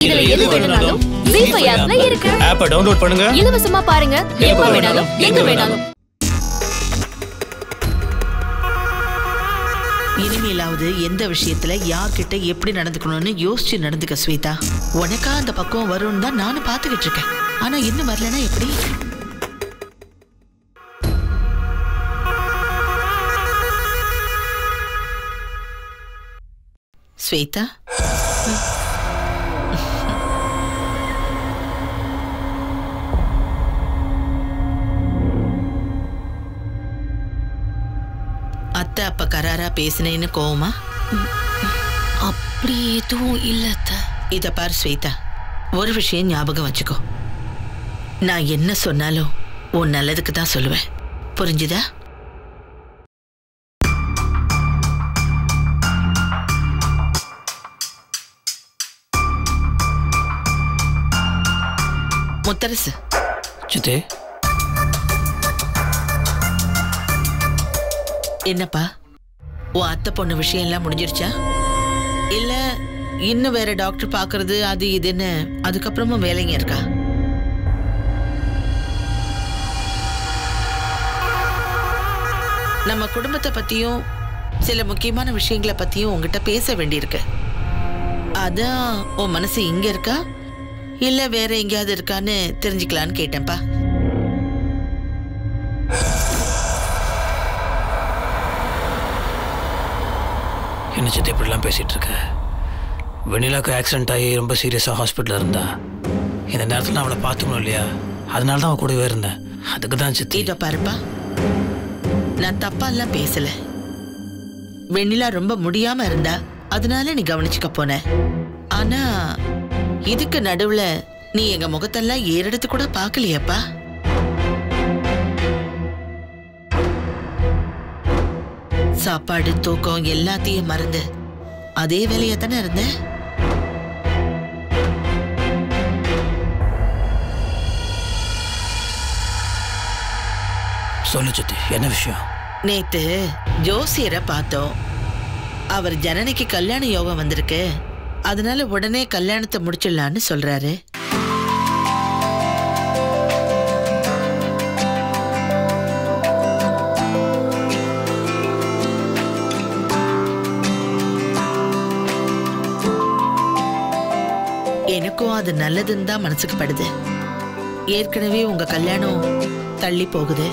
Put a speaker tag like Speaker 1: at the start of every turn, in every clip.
Speaker 1: இதுல எது வேணும்னாலும் ZEE5 ஆப்ல இருக்கு.
Speaker 2: ஆப்பை டவுன்லோட் பண்ணுங்க.
Speaker 1: இலவசமா பாருங்க. எப்ப வேணாலும் எங்க வேணாலும்.
Speaker 3: இனிமேலாவது எந்த விஷயத்துல யார்கிட்ட எப்படி நடந்துக்கணும்னு யோசிச்சு நடந்துக்க ஸ்வேதா. உனக்கா அந்த பக்கம் வரும்னு தான் நானும் பாத்துக்கிட்டு இருக்கேன். ஆனா இன்னும் வரலன்னா எப்படி? ஸ்வேதா, அத்தை அப்ப கராரா பேசினேன்னு கோவமா?
Speaker 1: அப்படி எதுவும் இல்ல அத்தை.
Speaker 3: இத பாரு ஸ்வேதா, ஒரு விஷயம் ஞாபகம் வச்சுக்கோ. நான் என்ன சொன்னாலும் உன் நல்லதுக்கு தான் சொல்லுவேன். புரிஞ்சுதா? முத்தரசு.
Speaker 2: சித்தே,
Speaker 3: என்னப்பா, உன் அத்தை பொண்ணு விஷயம் எல்லாம் முடிஞ்சிருச்சா? இல்ல இன்னும் வேற டாக்டர் பாக்குறது அது இதுன்னு அதுக்கப்புறமும் வேலைங்க இருக்கா? நம்ம குடும்பத்தை பத்தியும் சில முக்கியமான விஷயங்களை பத்தியும் உங்ககிட்ட பேச வேண்டியிருக்கு. அதான் உன் மனசு இங்க இருக்கா இல்ல வேற எங்கேயாவது இருக்கான்னு தெரிஞ்சுக்கலான்னு கேட்டேன்ப்பா.
Speaker 2: என்ன சித்தி இப்படிலாம் பேசிட்டு இருக்க? வெண்ணிலாக்கு ஆக்சிடென்ட் ஆகி ரொம்ப சீரியஸாக ஹாஸ்பிட்டலில் இருந்தா. இந்த நேரத்தில் நான் அவளை பார்த்துக்கணும் இல்லையா? அதனால தான் அவள் கூடவே இருந்தேன். அதுக்கு தான் சித்தி.
Speaker 3: இதோ பாருப்பா, நான் தப்பா எல்லாம் பேசல. வெண்ணிலா ரொம்ப முடியாம இருந்தா, அதனால நீ கவனிச்சுக்க போன. ஆனா இதுக்கு நடுவுல நீ எங்க முகத்தெல்லாம் ஏறெடுத்து கூட பாக்கலையப்பா. சாப்பாடு தூக்கம் எல்லாத்தையும் மறந்து அதே வேலையா தானே இருந்த.
Speaker 2: சொல்லு சித்தி, என்ன விஷயம்?
Speaker 3: நேத்து ஜோசியரை பார்த்தோம். அவர் ஜனனிக்கு கல்யாண யோகம் வந்திருக்கு, அதனால உடனே கல்யாணத்தை முடிச்சிடலான்னு சொல்றாரு. எனக்கும் அது நல்லதுன்னு தான் மனசுக்கு படுது. ஏற்கனவே உங்க கல்யாணம் தள்ளி போகுது.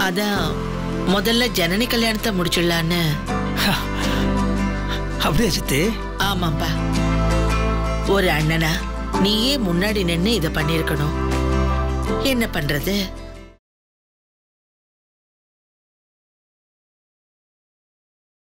Speaker 3: அதான் முதல்ல ஜனனி கல்யாணத்தை முடிச்சிடலான்னு.
Speaker 2: அப்படியே சித்தி?
Speaker 3: ஆமாப்பா, ஒரு அண்ணனா நீயே முன்னாடி நின்று இதை பண்ணிருக்கணும். என்ன பண்றது?